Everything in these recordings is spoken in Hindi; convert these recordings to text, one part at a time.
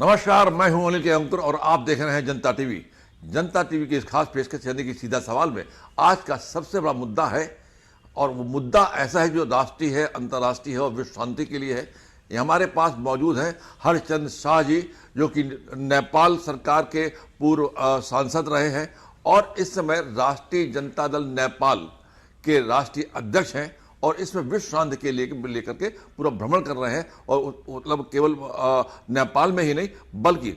नमस्कार, मैं हूं अनिल के अंकुर और आप देख रहे हैं जनता टीवी। जनता टीवी की इस खास पेशकश यानी कि सीधा सवाल में आज का सबसे बड़ा मुद्दा है, और वो मुद्दा ऐसा है जो राष्ट्रीय है, अंतर्राष्ट्रीय है और विश्व शांति के लिए है। ये हमारे पास मौजूद हैं हरचंद शाह जी, जो कि नेपाल सरकार के पूर्व सांसद रहे हैं और इस समय राष्ट्रीय जनता दल नेपाल के राष्ट्रीय अध्यक्ष हैं, और इसमें विश्व शांति के लिए लेकर के पूरा भ्रमण कर रहे हैं। और मतलब केवल नेपाल में ही नहीं बल्कि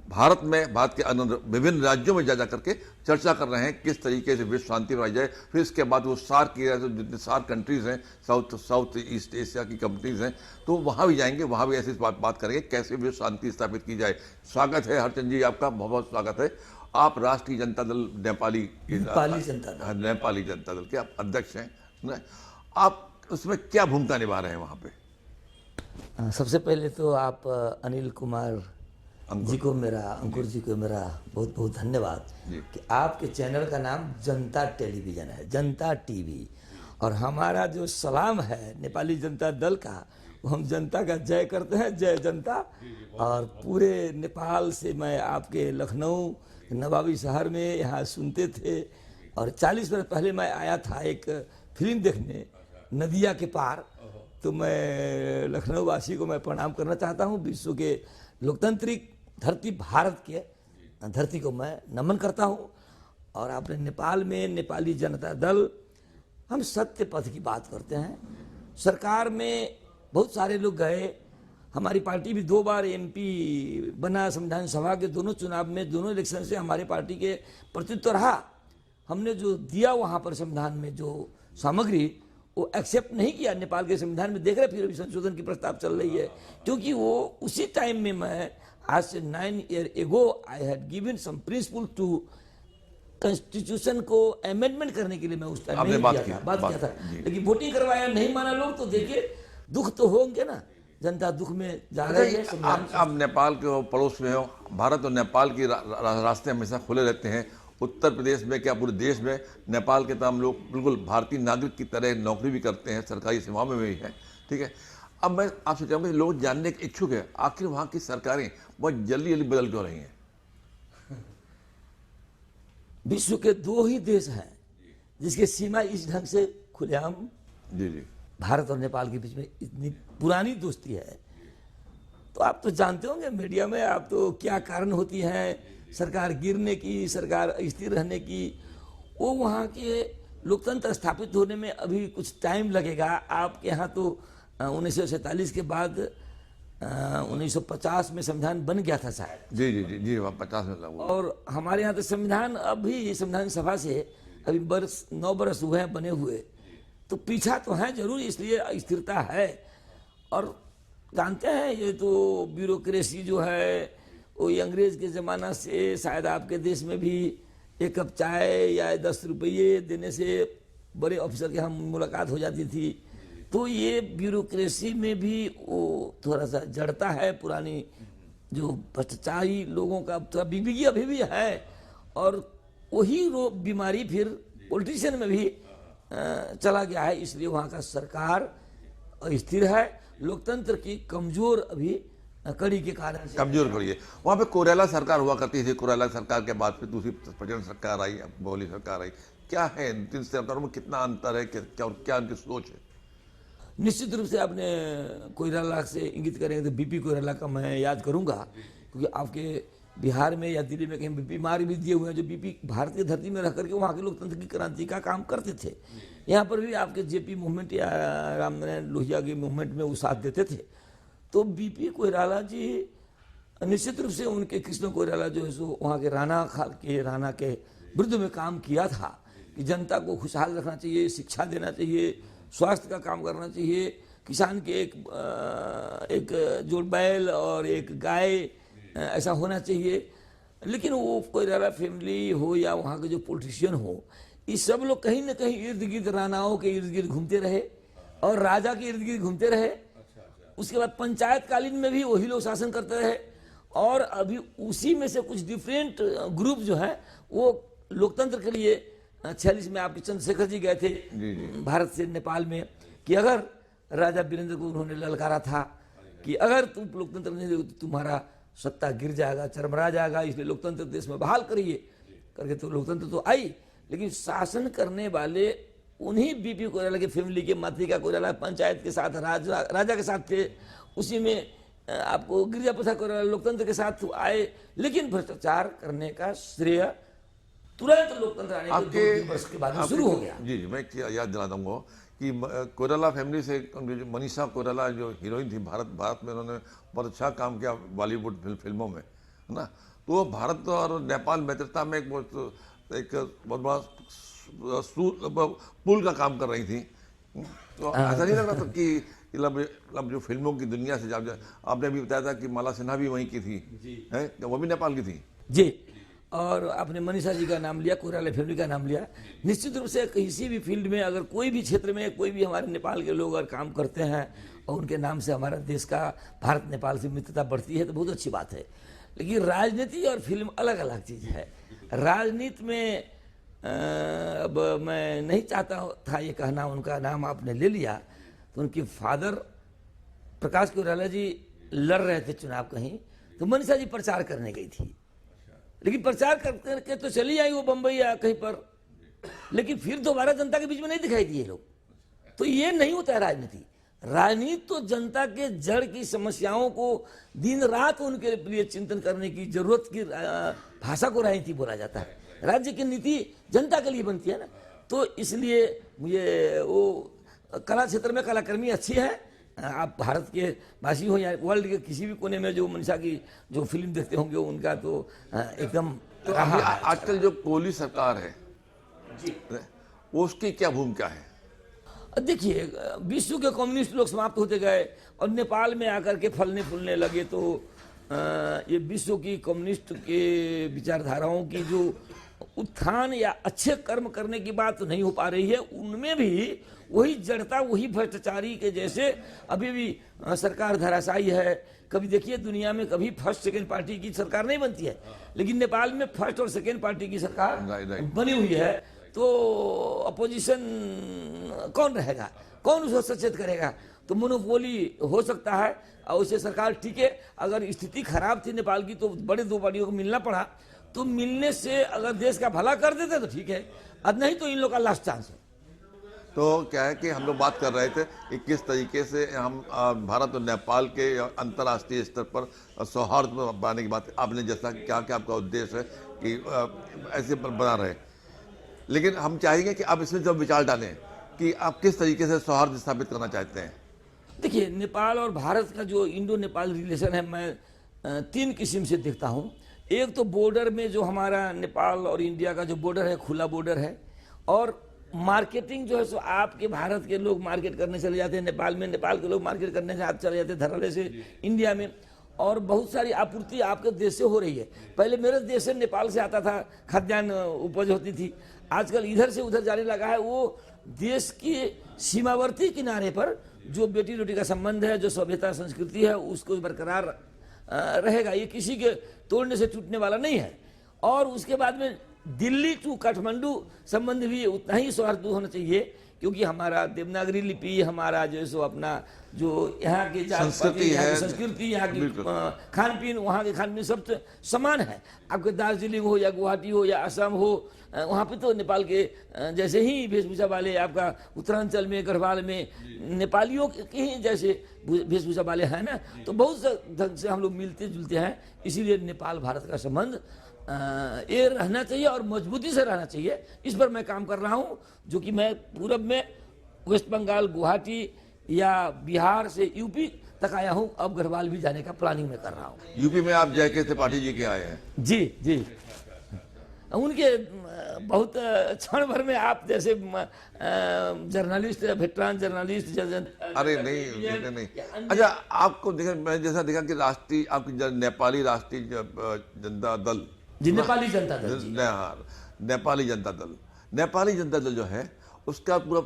भारत के विभिन्न राज्यों में जा करके चर्चा कर रहे हैं किस तरीके से विश्व शांति बनाई जाए। फिर इसके बाद वो सार्क की जितने सार्क कंट्रीज हैं, साउथ ईस्ट एशिया की कंट्रीज हैं, तो वहाँ भी जाएंगे, वहाँ भी ऐसी बात करेंगे कैसे विश्व शांति स्थापित की जाए। स्वागत है हरचंद जी, आपका बहुत बहुत स्वागत है। आप राष्ट्रीय जनता दल नेपाली जनता दल के आप अध्यक्ष हैं। आप उसमें क्या भूमिका निभा रहे हैं वहाँ पे? सबसे पहले तो आप अनिल कुमार जी को अंकुर जी को मेरा बहुत बहुत धन्यवाद कि आपके चैनल का नाम जनता टेलीविजन है, जनता टीवी, और हमारा जो सलाम है नेपाली जनता दल का, वो हम जनता का जय करते हैं, जय जनता। और पूरे नेपाल से मैं आपके लखनऊ नवाबी शहर में यहाँ सुनते थे, और 40 वर्ष पहले मैं आया था एक फिल्म देखने नदिया के पार। तो मैं लखनऊ वासी को मैं प्रणाम करना चाहता हूँ, विश्व के लोकतांत्रिक धरती भारत के धरती को मैं नमन करता हूँ। और आपने नेपाल में नेपाली जनता दल, हम सत्य पथ की बात करते हैं। सरकार में बहुत सारे लोग गए, हमारी पार्टी भी 2 बार MP बना, संविधान सभा के दोनों चुनाव में, दोनों इलेक्शन से हमारे पार्टी के प्रतिनिधित्व रहा। हमने जो दिया वहाँ पर संविधान में जो सामग्री, वो एक्सेप्ट नहीं किया नेपाल के संविधान में। देख रहे फिर अभी संशोधन की प्रस्ताव चल रही है, क्योंकि वो उसी टाइम में मैं आज से 9 years ago I had given some principle to constitution को अमेंडमेंट करने के लिए। मैं उस टाइम नहीं बात किया था, लेकिन वोटिंग करवाया, नहीं माना लोग। तो देखिए दुख तो होंगे ना, जनता दुख में जा रही है। आप नेपाल के पड़ोस में हो, भारत और नेपाल के रास्ते हमेशा खुले रहते हैं। उत्तर प्रदेश में क्या पूरे देश में नेपाल के तमाम लोग बिल्कुल भारतीय नागरिक की तरह नौकरी भी करते हैं, सरकारी सेवाओं में भी हैं, ठीक है। अब मैं आपसे चाहूँगा, लोग जानने के इच्छुक है आखिर वहाँ की सरकारें बहुत जल्दी बदल क्यों रही हैं? विश्व के 2 ही देश हैं जिसके सीमा इस ढंग से खुलेआम जी भारत और नेपाल के बीच में इतनी पुरानी दोस्ती है। तो आप तो जानते होंगे मीडिया में, आप तो क्या कारण होती हैं सरकार गिरने की, सरकार स्थिर रहने की। वो वहाँ के लोकतंत्र स्थापित होने में अभी कुछ टाइम लगेगा। आपके यहाँ तो 1947 के बाद 1950 में संविधान बन गया था शायद। जी 50 में लागू। और हमारे यहाँ तो संविधान अभी संविधान सभा से अभी 9 बरस हुए हैं बने हुए, तो पीछा तो है जरूर, इसलिए स्थिरता है। और जानते हैं ये तो ब्यूरोक्रेसी जो है वो अंग्रेज के ज़माना से, शायद आपके देश में भी 1 कप चाय या 10 रुपये देने से बड़े ऑफिसर के यहाँ मुलाकात हो जाती थी। तो ये ब्यूरोक्रेसी में भी वो थोड़ा सा जड़ता है, पुरानी जो भ्रष्टाचारी लोगों का थोड़ा बिगड़ी अभी भी है। और वही बीमारी फिर पॉलिटिशियन में भी चला गया है, इसलिए वहाँ का सरकार स्थिर है। लोकतंत्र की कमजोर अभी कड़ी के कारण से कमजोर कड़ी है। वहाँ पे कोरेला सरकार हुआ करती थी, कोरेला सरकार के बाद फिर दूसरी प्रचंड सरकार आई, अब बोली सरकार आई। क्या है इन 3 सरकारों में, कितना अंतर है, क्या उनकी सोच है? निश्चित रूप से आपने कोइराला से इंगित करेंगे तो BP कोइराला का मैं याद करूंगा, क्योंकि आपके बिहार में या दिल्ली में कहीं BP मार भी दिए हुए हैं, जो BP भारत की धरती में रह करके वहाँ के लोकतंत्र की क्रांति का काम करते थे। यहाँ पर भी आपके JP मूवमेंट या रामनारायण लोहिया के मूवमेंट में वो साथ देते थे। तो BP कोइराला जी निश्चित रूप से, उनके कृष्ण कोइराला जो है सो वहाँ के राणा के विरुद्ध में काम किया था कि जनता को खुशहाल रखना चाहिए, शिक्षा देना चाहिए, स्वास्थ्य का काम करना चाहिए, किसान के एक जो बैल और एक गाय ऐसा होना चाहिए। लेकिन वो कोइराला फैमिली हो या वहाँ के जो पॉलिटिशियन हो, ये सब लोग कहीं ना कहीं इर्द गिर्द राणाओं के इर्द गिर्द घूमते रहे और राजा के इर्द गिर्द घूमते रहे। उसके बाद पंचायत कालीन में भी वही लोग शासन करते रहे, और अभी उसी में से कुछ डिफरेंट ग्रुप जो है वो लोकतंत्र के लिए 46 में आपके चंद्रशेखर जी गए थे भारत से नेपाल में, कि अगर राजा वीरेंद्र को उन्होंने ललकारा था कि अगर तुम लोकतंत्र नहीं दोगे तो तुम्हारा सत्ता गिर जाएगा, चरमरा जाएगा, इसलिए लोकतंत्र देश में बहाल करिए करके तो लोकतंत्र तो आई, लेकिन शासन करने वाले उन्हीं बीपी कोइराला की फैमिली के, मातृका कोइराला पंचायत के साथ राजा के साथ थे, उसी में आपको गिरिजा प्रसाद कोइराला लोकतंत्र के साथ आए, लेकिन भ्रष्टाचार करने का श्रेय तुरंत लोकतंत्र आने के 2 वर्ष के बाद शुरू हो गया। जी, मैं याद दिला दूंगा कि कोइराला फैमिली से मनीषा कोइराला जो हीरोइन थी, भारत में उन्होंने बहुत अच्छा काम किया बॉलीवुड फिल्मों में, है ना। तो वो भारत और नेपाल मित्रता में एक बहुत बड़ा पुल का काम कर रही थी। तो ऐसा नहीं लग रहा था कि मतलब जो फिल्मों की दुनिया से आपने भी बताया था कि माला सिन्हा भी वहीं की थी, है वो भी नेपाल की थी जी। और आपने मनीषा जी का नाम लिया, कोइराला फैमिली का नाम लिया। निश्चित रूप से किसी भी फील्ड में, अगर कोई भी क्षेत्र में कोई भी हमारे नेपाल के लोग अगर काम करते हैं और उनके नाम से हमारा देश का, भारत नेपाल से मित्रता बढ़ती है तो बहुत अच्छी बात है। लेकिन राजनीति और फिल्म अलग अलग चीज़ है। राजनीति में अब मैं नहीं चाहता था ये कहना, उनका नाम आपने ले लिया, तो उनके फादर प्रकाश कोइराला जी लड़ रहे थे चुनाव कहीं, तो मनीषा जी प्रचार करने गई थी, लेकिन प्रचार करके तो चली आई वो बम्बई या कहीं पर, लेकिन फिर दोबारा जनता के बीच में नहीं दिखाई दिए लोग। तो ये नहीं होता है राजनीति। राजनीति तो जनता के जड़ की समस्याओं को दिन रात उनके लिए चिंतन करने की जरूरत की भाषा को राजनीति बोला जाता है। राज्य की नीति जनता के लिए बनती है ना। तो इसलिए मुझे वो कला क्षेत्र में कलाकर्मी अच्छी है। आप भारत के वासी हो या वर्ल्ड के किसी भी कोने में जो मनीषा की जो फिल्म देखते होंगे उनका तो एकदम। तो आजकल जो कोहली सरकार है वो उसकी क्या भूमिका है? देखिए, विश्व के कम्युनिस्ट लोग समाप्त होते गए और नेपाल में आकर के फलने फूलने लगे, तो ये विश्व की कम्युनिस्ट के विचारधाराओं की जो उत्थान या अच्छे कर्म करने की बात तो नहीं हो पा रही है। उनमें भी वही जड़ता, वही भ्रष्टाचारी के जैसे अभी भी सरकार धराशायी है। कभी देखिए दुनिया में कभी फर्स्ट सेकेंड पार्टी की सरकार नहीं बनती है, लेकिन नेपाल में फर्स्ट और सेकेंड पार्टी की सरकार बनी हुई है। तो अपोजिशन कौन रहेगा, कौन उसको सचेत करेगा? तो मोनोपोली हो सकता है और उससे सरकार टिके। अगर स्थिति खराब थी नेपाल की तो बड़े 2 पार्टियों को मिलना पड़ा, तो मिलने से अगर देश का भला कर देते तो ठीक है, अब नहीं तो इन लोग का लास्ट चांस है। तो क्या है कि हम लोग बात कर रहे थे कि किस तरीके से हम भारत और नेपाल के अंतर्राष्ट्रीय स्तर पर सौहार्द बनाने की बात, आपने जैसा क्या क्या आपका उद्देश्य है कि ऐसे बना रहे, लेकिन हम चाहेंगे कि आप इसमें जब विचार डालें कि आप किस तरीके से सौहार्द स्थापित करना चाहते हैं। देखिए, नेपाल और भारत का जो इंडो नेपाल रिलेशन है, मैं 3 किस्म से देखता हूँ। एक तो बॉर्डर में जो हमारा नेपाल और इंडिया का जो बॉर्डर है, खुला बॉर्डर है, और मार्केटिंग जो है सो आपके भारत के लोग मार्केट करने चले जाते हैं नेपाल में, नेपाल के लोग मार्केट करने से आप चले जाते हैं धराले से इंडिया में, और बहुत सारी आपूर्ति आपके देश से हो रही है। पहले मेरे देश से नेपाल से आता था, खाद्यान्न उपज होती थी, आजकल इधर से उधर जाने लगा है। वो देश की सीमावर्ती किनारे पर जो बेटी रोटी का संबंध है, जो सभ्यता संस्कृति है, उसको बरकरार रहेगा। ये किसी के तोड़ने से टूटने वाला नहीं है। और उसके बाद में दिल्ली टू काठमांडू संबंध भी उतना ही सौहार्द होना चाहिए, क्योंकि हमारा देवनागरी लिपि, हमारा जो सो अपना जो यहाँ की संस्कृति है, संस्कृति, यहाँ की खान पीन, वहाँ के खान पीन सब समान है। आपके दार्जिलिंग हो या गुवाहाटी हो या असम हो, वहाँ पे तो नेपाल के जैसे ही वेशभूषा वाले, आपका उत्तरांचल में गढ़वाल में नेपालियों के ही जैसे वेशभूषा वाले हैं ना, तो बहुत ढंग से हम लोग मिलते जुलते हैं। इसीलिए नेपाल भारत का संबंध ये रहना चाहिए और मजबूती से रहना चाहिए। इस पर मैं काम कर रहा हूँ, जो कि मैं पूरब में वेस्ट बंगाल, गुवाहाटी या बिहार से यूपी तक आया हूँ। अब गढ़वाल भी जाने का प्लानिंग में कर रहा हूँ। यूपी में आप जयके त्रिपाठी जी के आए हैं? जी जी, उनके बहुत क्षण भर में आप जैसे जर्नलिस्ट, वेटरन जर्नलिस्ट। अरे नहीं। अच्छा, आपको देखा, मैंने जैसा देखा कि राष्ट्रीय आपकी नेपाली राष्ट्रीय जनता दल, जी नेपाली जनता दल, नेपाली जनता दल, नेपाली जनता दल जो है उसका पूरा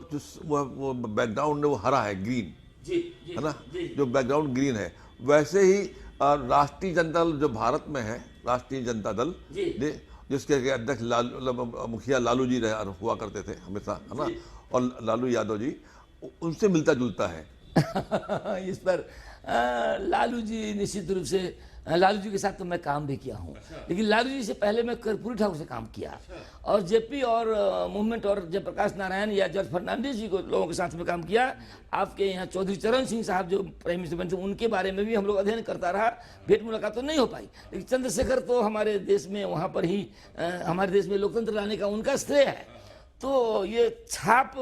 वो बैकग्राउंड वो हरा है, ग्रीन है ना, जो बैकग्राउंड ग्रीन है। वैसे ही राष्ट्रीय जनता दल जो भारत में है, राष्ट्रीय जनता दल जिसके अध्यक्ष मुखिया लालू जी हुआ करते थे हमेशा, है ना, और लालू यादव जी उनसे मिलता जुलता है। इस पर लालू जी निश्चित रूप से लालू जी के साथ तो मैं काम भी किया हूँ, लेकिन लालू जी से पहले मैं कर्पूरी ठाकुर से काम किया, और जेपी और मूवमेंट और जयप्रकाश नारायण या जॉर्ज फर्नांडिस जी को लोगों के साथ में काम किया। आपके यहाँ चौधरी चरण सिंह साहब जो प्राइम मिनिस्टर बने थे, उनके बारे में भी हम लोग अध्ययन करता रहा। भेंट मुलाकात तो नहीं हो पाई, लेकिन चंद्रशेखर तो हमारे देश में वहाँ पर ही हमारे देश में लोकतंत्र लाने का उनका श्रेय है। तो ये छाप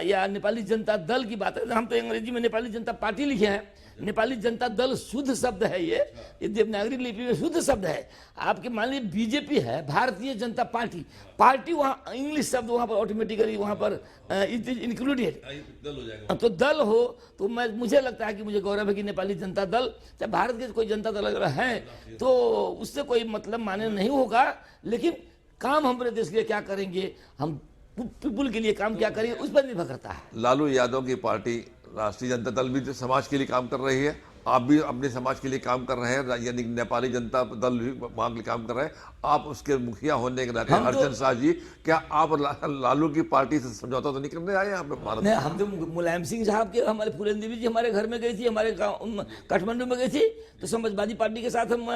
या नेपाली जनता दल की बात है, हम तो अंग्रेजी में नेपाली जनता पार्टी लिखे हैं। नेपाली जनता दल शुद्ध शब्द है, ये देवनागरी लिपि में शुद्ध शब्द है। आपके मान लीजिए बीजेपी है, भारतीय जनता पार्टी, पार्टी वहाँ इंग्लिश शब्द वहाँ पर ऑटोमेटिकली वहाँ पर इट इज इंक्लूडेड, तो दल हो तो मुझे लगता है कि मुझे गौरव है कि नेपाली जनता दल, चाहे भारत के कोई जनता दल अगर है तो उससे कोई मतलब माने नहीं होगा, लेकिन काम हमारे देश के लिए क्या करेंगे, हम पीपुल के लिए काम क्या करेंगे, उस पर निर्भर करता है। लालू यादव की पार्टी राष्ट्रीय जनता दल भी तो समाज के लिए काम कर रही है, आप भी अपने समाज के लिए काम कर रहे हैं, यानी नेपाली जनता दल भी वहाँ के लिए काम कर रहे हैं। आप उसके मुखिया होने के नाते हरचंद शाह जी, क्या आप लालू की पार्टी से समझौता तो नहीं करने आए यहाँ पे भारत? नहीं, हम तो मुलायम सिंह साहब के, हमारे फूलन देवी जी हमारे घर में गई थी, हमारे गाँव काठमांडू में गई थी, तो समाजवादी पार्टी के साथ हम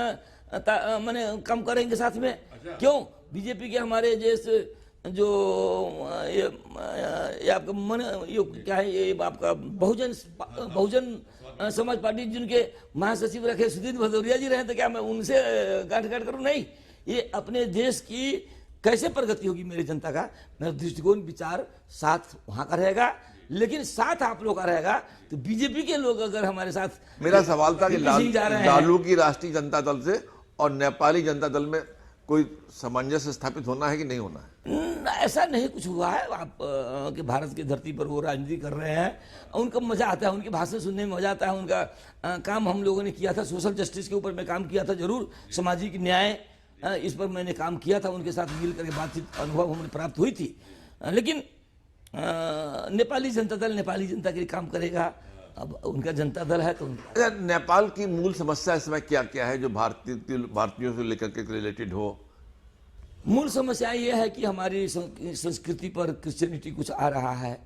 मैंने काम करेंगे साथ में। क्यों? बीजेपी के हमारे जैसे जो ये आपका मन ये क्या है, ये आपका बहुजन समाज पार्टी जिनके महासचिव रखे सुधीर भदौरिया जी रहे, तो क्या मैं उनसे गांठ करूं? नहीं, ये अपने देश की कैसे प्रगति होगी मेरी जनता का, मेरा दृष्टिकोण विचार साथ वहां का रहेगा, लेकिन साथ आप लोग का रहेगा। तो बीजेपी के लोग अगर हमारे साथ, मेरा सवाल था कि लालू की राष्ट्रीय जनता दल से और नेपाली जनता दल में कोई सामंजस्य स्थापित होना है कि नहीं होना है? ऐसा नहीं कुछ हुआ है। आप कि भारत की धरती पर वो राजनीति कर रहे हैं, उनका मजा आता है, उनके भाषण सुनने में मजा आता है। उनका काम हम लोगों ने किया था, सोशल जस्टिस के ऊपर मैं काम किया था, जरूर सामाजिक न्याय इस पर मैंने काम किया था, उनके साथ मिल करके बातचीत अनुभव हमें प्राप्त हुई थी। लेकिन नेपाली जनता दल नेपाली जनता के लिए काम करेगा, अब उनका जनता दल है तो अच्छा, नेपाल की मूल समस्या इस समय क्या क्या है जो भारतीयों से लेकर के रिलेटेड हो? मूल समस्या ये है कि हमारी संस्कृति पर क्रिश्चियनिटी कुछ आ रहा है,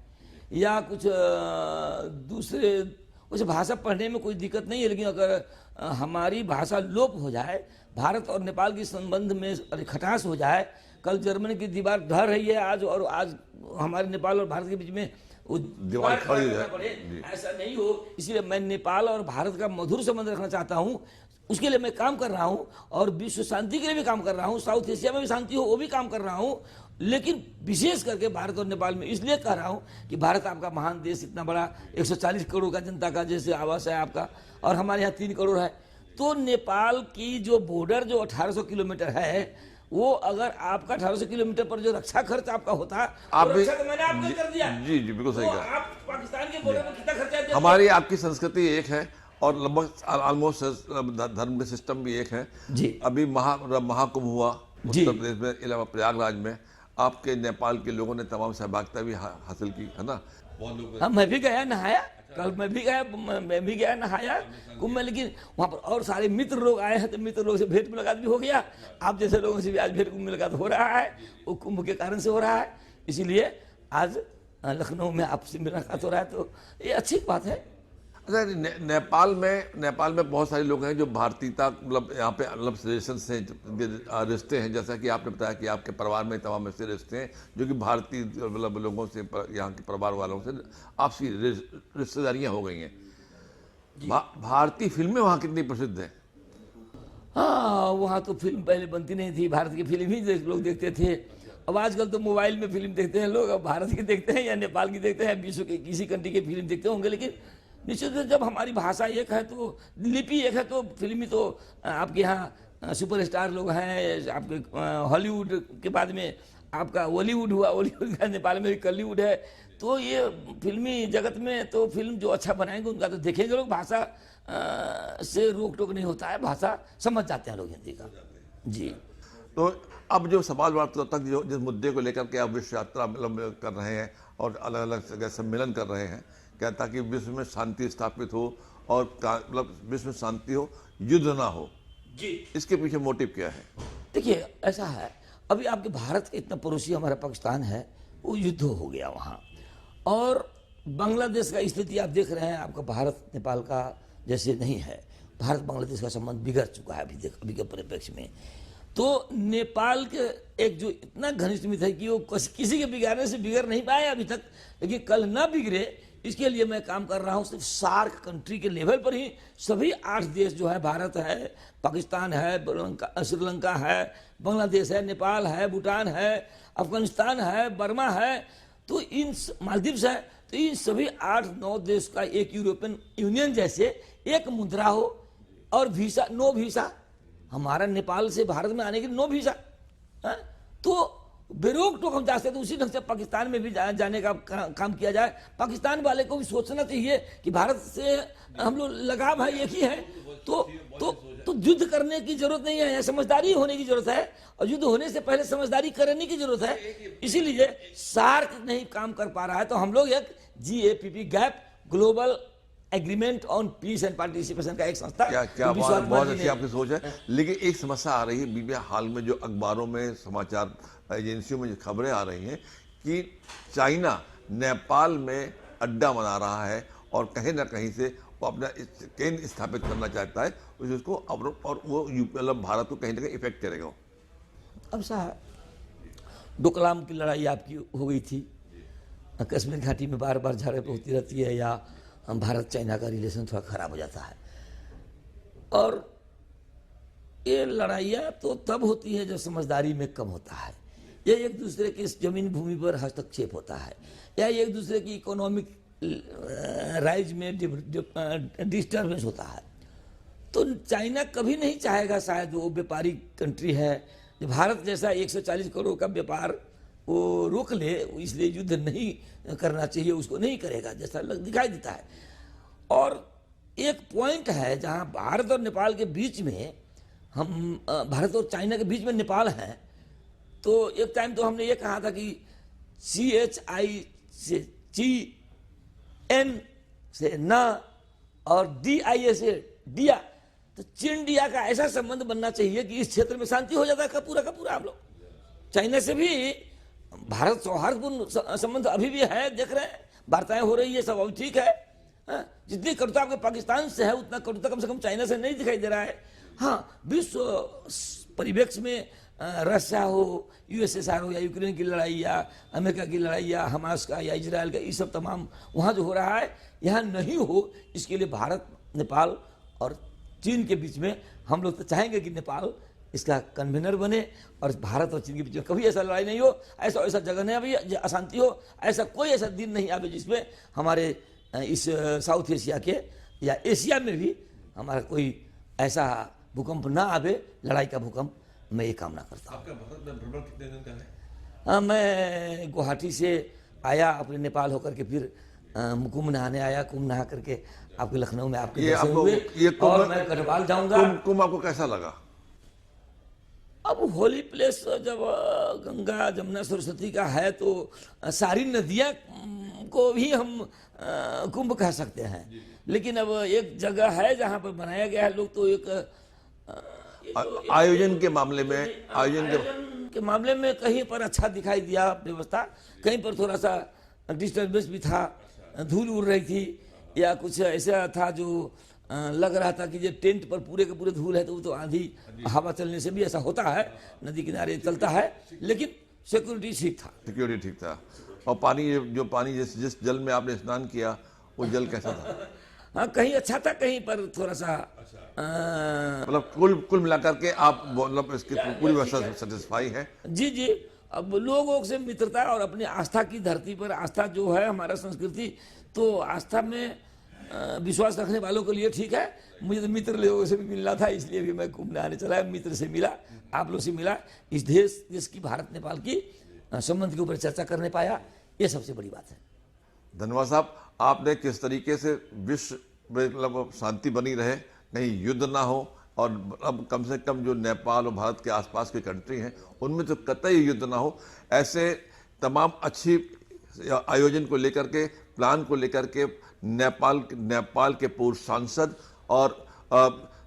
या कुछ दूसरे कुछ भाषा पढ़ने में कोई दिक्कत नहीं है, लेकिन अगर हमारी भाषा लोप हो जाए, भारत और नेपाल के संबंध में खटास हो जाए, कल जर्मनी की दीवार ढह रही है आज, और आज हमारे नेपाल और भारत के बीच में वो दीवार खड़ी है, ऐसा नहीं हो। इसलिए मैं नेपाल और भारत का मधुर संबंध रखना चाहता हूँ, उसके लिए मैं काम कर रहा हूँ, और विश्व शांति के लिए भी काम कर रहा हूँ, साउथ एशिया में भी शांति हो वो भी काम कर रहा हूँ, लेकिन विशेष करके भारत और नेपाल में इसलिए कह रहा हूँ कि भारत आपका महान देश, इतना बड़ा 140 करोड़ का जनता का जैसे आवास है आपका, और हमारे यहाँ 3 करोड़ है, तो नेपाल की जो बॉर्डर जो 1800 किलोमीटर है, वो अगर आपका 1800 किलोमीटर पर जो रक्षा खर्च आपका होता, आप भी, तो मैंने आपको कर दिया। जी जी बिल्कुल सही कहा। आप पाकिस्तान के बॉर्डर पर कितना खर्चा देते? हमारी आपकी संस्कृति एक है और लगभग ऑलमोस्ट धर्म के सिस्टम भी एक है जी। अभी महाकुंभ हुआ उत्तर प्रदेश में, प्रयागराज में, आपके नेपाल के लोगों ने तमाम सहभागिता भी हासिल की है ना? हाँ, मैं भी गया नहाया, कल मैं भी गया नहाया कुंभ में, लेकिन वहाँ पर और सारे मित्र लोग आए हैं, तो मित्र लोग से भेंट मुलाकात भी हो गया। आप जैसे लोगों से भी आज भेंट मुलाकात हो रहा है, वो कुंभ के कारण से हो रहा है, इसीलिए आज लखनऊ में आपसे मुलाकात हो रहा है, तो ये अच्छी बात है। अच्छा, नेपाल में बहुत सारे लोग हैं जो भारतीयता मतलब यहाँ पे मतलब रिश्ते हैं, जैसा कि आपने बताया कि आपके परिवार में तमाम ऐसे रिश्ते हैं जो कि भारतीय मतलब लोगों से, यहाँ के परिवार वालों से आपसी रिश्तेदारियाँ हो गई हैं। भारतीय फिल्में वहाँ कितनी प्रसिद्ध हैं? हाँ, वहाँ तो फिल्म पहले बनती नहीं थी, भारत की फिल्म ही लोग देखते थे। अब आजकल तो मोबाइल में फिल्म देखते हैं लोग, अब भारत की देखते हैं या नेपाल की देखते हैं, विश्व के किसी कंट्री की फिल्म देखते होंगे, लेकिन निश्चित जब हमारी भाषा एक है, तो लिपि एक है, तो फिल्मी तो आपके यहाँ सुपरस्टार लोग हैं, आपके हॉलीवुड के बाद में आपका बॉलीवुड हुआ, बॉलीवुड का नेपाल में भी कॉलीवुड है, तो ये फिल्मी जगत में तो फिल्म जो अच्छा बनाएंगे उनका तो देखेंगे लोग। भाषा से रोक टोक नहीं होता है, भाषा समझ जाते हैं लोग हिंदी का। जी, तो अब जो सवाल तक जो जिस मुद्दे को लेकर के आप विश्व यात्रा मतलब कर रहे हैं और अलग अलग जगह सम्मेलन कर रहे हैं, क्या ताकि विश्व में शांति स्थापित हो और मतलब विश्व में शांति हो, युद्ध ना हो जी, इसके पीछे मोटिव क्या है? देखिए ऐसा है, अभी आपके भारत के इतना पड़ोसी हमारा पाकिस्तान है, वो युद्ध हो गया वहाँ, और बांग्लादेश का स्थिति आप देख रहे हैं, आपका भारत नेपाल का जैसे नहीं है, भारत बांग्लादेश का संबंध बिगड़ चुका है अभी के परिप्रेक्ष्य में। तो नेपाल के एक जो इतना घनिष्ठ मित्र है कि वो किसी के बिगाड़ने से बिगड़ नहीं पाए अभी तक, लेकिन कल ना बिगड़े इसके लिए मैं काम कर रहा हूँ। सिर्फ सार्क कंट्री के लेवल पर ही सभी 8 देश जो है, भारत है, पाकिस्तान है, श्रीलंका है, बांग्लादेश है, नेपाल है, भूटान है, अफगानिस्तान है, बर्मा है, तो इन मालदीव्स है, तो इन सभी 8-9 देश का एक यूरोपियन यूनियन जैसे एक मुद्रा हो और वीसा, नो वीसा, हमारा नेपाल से भारत में आने की नो वीसा है? तो बेरोक टोक हम जा सकते, तो उसी ढंग से पाकिस्तान में भी जाने का काम किया जाए। पाकिस्तान वाले को भी सोचना चाहिए कि भारत से हम लोग लगाव है, एक ही है, तो युद्ध करने की जरूरत नहीं है, समझदारी होने की जरूरत है, और युद्ध होने से पहले समझदारी करने की जरूरत है। इसीलिए सार्क नहीं काम कर पा रहा है, तो हम लोग एक GAPP gap, global agreement on peace and participation का एक संस्था। क्या बहुत अच्छी आपकी सोच है। लेकिन एक समस्या आ रही है बीबी, हाल में जो अखबारों में, समाचार एजेंसियों में जो खबरें आ रही हैं कि चाइना नेपाल में अड्डा बना रहा है और कहीं ना कहीं से वो अपना केंद्र स्थापित करना चाहता है, उसको और वो मतलब भारत को कहीं ना कहीं इफेक्ट करेगा। अब साहब, डोकलाम की लड़ाई आपकी हो गई थी, कश्मीर घाटी में बार बार झड़प होती रहती है, या भारत चाइना का रिलेशन थोड़ा खराब हो जाता है, और ये लड़ाइयाँ तो तब होती है जब समझदारी में कम होता है, या एक दूसरे की जमीन भूमि पर हस्तक्षेप होता है, या एक दूसरे की इकोनॉमिक राइज में डिस्टर्बेंस होता है। तो चाइना कभी नहीं चाहेगा, शायद वो व्यापारी कंट्री है, जो भारत जैसा 140 करोड़ का व्यापार वो रोक ले, इसलिए युद्ध नहीं करना चाहिए, उसको नहीं करेगा जैसा दिखाई देता है। और एक पॉइंट है जहां भारत और नेपाल के बीच में, हम भारत और चाइना के बीच में नेपाल है, तो एक टाइम तो हमने ये कहा था कि CHI से CN से ना और DIA से डिया, तो चीन डिया का ऐसा संबंध बनना चाहिए कि इस क्षेत्र में शांति हो जाता है का पूरा। हम लोग चाइना से भी भारत सौहार्दपूर्ण संबंध अभी भी है, देख रहे हैं, वार्ताएं हो रही है, सब अभी ठीक है। जितनी कटुता आपके पाकिस्तान से है उतना कटुता कम से कम चाइना से नहीं दिखाई दे रहा है। हाँ, विश्व परिवेक्ष्य में रशिया हो, USSR हो, या यूक्रेन की लड़ाई, या अमेरिका की लड़ाई, या हमास का, या इजराइल का, ये सब तमाम वहाँ जो हो रहा है यहाँ नहीं हो, इसके लिए भारत, नेपाल और चीन के बीच में हम लोग तो चाहेंगे कि नेपाल इसका कन्वीनर बने, और भारत और चीन के बीच में कभी ऐसा लड़ाई नहीं हो, ऐसा जगह नहीं आवे, अशांति हो, ऐसा कोई ऐसा दिन नहीं आवे जिसमें हमारे इस साउथ एशिया के या एशिया में भी हमारा कोई ऐसा भूकंप ना आवे, लड़ाई का भूकंप। मैं ये कामना करता हूँ। आपका भारत में भ्रमण कितने दिन का है? मैं गुवाहाटी से आया, अपने नेपाल होकर के फिर कुंभ नहाने आया, कुंभ नहा करके आपके लखनऊ में आपके दर्शन हुए, और मैं कटवाल जाऊंगा। कुंभ आपको कैसा लगा? अब होली प्लेस जब गंगा जमुना सरस्वती का है, तो सारी नदियां को भी हम कुंभ कह सकते हैं, लेकिन अब एक जगह है जहां पर बनाया गया है, लोग तो एक आयोजन के मामले में, के मामले में कहीं पर अच्छा दिखाई दिया व्यवस्था, कहीं पर थोड़ा सा डिस्टर्बेंस भी था, धूल उड़ रही थी, या कुछ ऐसा था जो लग रहा था कि ये टेंट पर पूरे के पूरे धूल है, तो वो तो आंधी हवा चलने से भी ऐसा होता है, नदी किनारे चलता है, लेकिन सिक्योरिटी ठीक था। और पानी, जो पानी जिस जल में आपने स्नान किया, वो जल कैसा था? हाँ, कहीं अच्छा था, कहीं पर थोड़ा सा मतलब कुल मिलाकर के आप मतलब इसकी पूरी व्यवस्था सेटिस्फाई है? जी। अब लोगों से मित्रता और अपनी आस्था की धरती पर, आस्था जो है हमारा संस्कृति, तो आस्था में विश्वास रखने वालों के लिए ठीक है। मुझे तो मित्र लोगों से भी मिलना था, इसलिए भी मैं घूमने आने चला, मित्र से मिला, आप लोग से मिला, इस देश की, भारत नेपाल की संबंध के ऊपर चर्चा करने पाया, ये सबसे बड़ी बात है। धन्यवाद साहब, आपने किस तरीके से विश्व में मतलब शांति बनी रहे, कहीं युद्ध ना हो, और अब कम से कम जो नेपाल और भारत के आसपास की कंट्री हैं उनमें तो कतई युद्ध ना हो, ऐसे तमाम अच्छी आयोजन को लेकर के, प्लान को लेकर के नेपाल के पूर्व सांसद और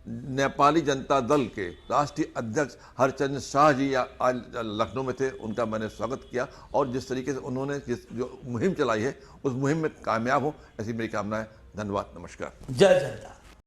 नेपाली जनता दल के राष्ट्रीय अध्यक्ष हरचंद शाह जी आज लखनऊ में थे, उनका मैंने स्वागत किया, और जिस तरीके से उन्होंने जो मुहिम चलाई है उस मुहिम में कामयाब हो, ऐसी मेरी कामना है। धन्यवाद, नमस्कार। जय जनता।